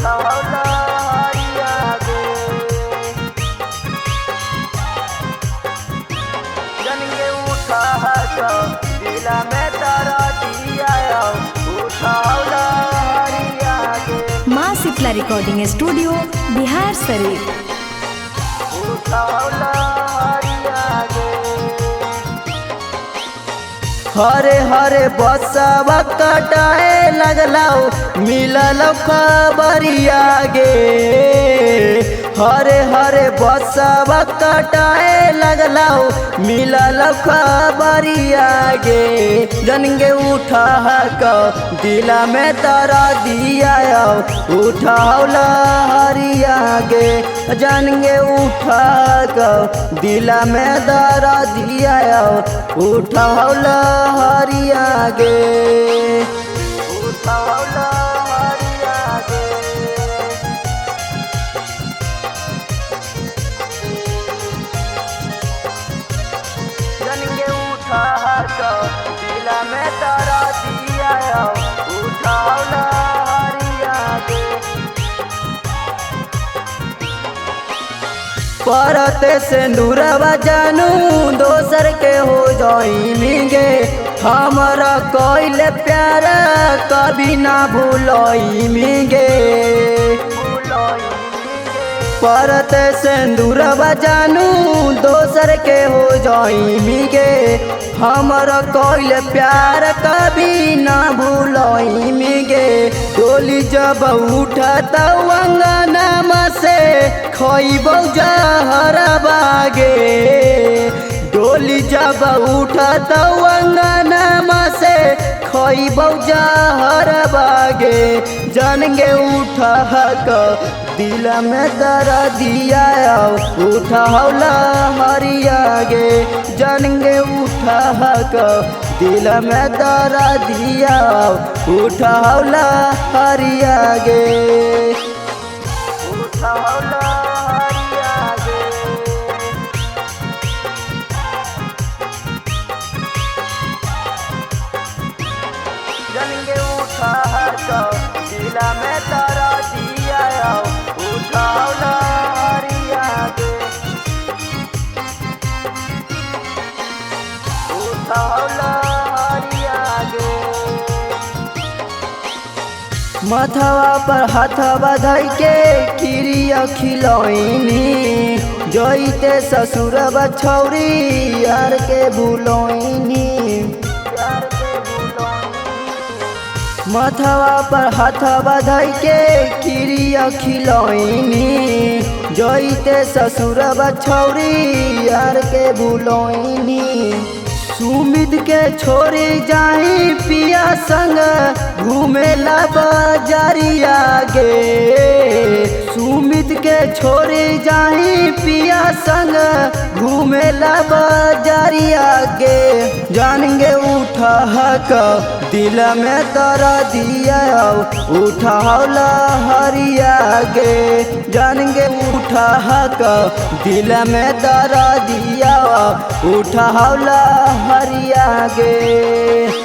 उठौला हरिया गे जनिए उठा तो दिला में तारा दिया उठौला हरिया गे। माँ शीतला रिकॉर्डिंग स्टूडियो बिहार शरीफ। उठौला हरिया गे हरे हरे बसवा कटाए लगलाओ मिलल खबरिया गे हरे हरे बसवा कटाए लगलाओ मिलल खबरिया गे जनगे उठा क दिला में तारा दिया उठौला हरिया गे जनगे उठा क दिला में तारा दिया उठौला हरिया गे उठौला हरिया गे जनिए उठा तो दिला में तारा दिया उठौला हरिया गे परते सिंदूरवा जानू दोसर के हो जाई मिगे हमारा कोइले प्यार कभी ना भूलोई मिगे परते सिंदूरवा जानू दोसर के हो जाई मिगे हमारा कोइले प्यार कभी ना भूलोई मिगे डोली जब उठता अंगना से खोइबो जहर बागे डोली जब उठता अंगना से खोइबो जहर बागे जनगे उठा क दिल में दरा दिया उठौला हरिया गे जनगे उठा क दिल में दरा दिया उठौला हरिया गे उठौला हरिया गे जनगे उठा क दिल में दरा दिया उठौला हरिया गे उठौला हरिया गे मथवा पर हाथवा धइ के किरिया खिलौनी जइते ससुरवा छौरी यार के भूलौनी मथवा पर हाथवा धइ के किरिया खिलौनी जइते ससुरवा छौरी यार के भूलौनी सुमित के छोड़ी जाई पिया संग घूमेला बाजारिया गे सुमित के छोड़ी जाई पिया संग घूमेला बाजारिया गे जानगे उठा क दिल में तारा दिया उठौला हरिया गे जानगे उठा क दिल में तारा दिया उठौला हरिया गे।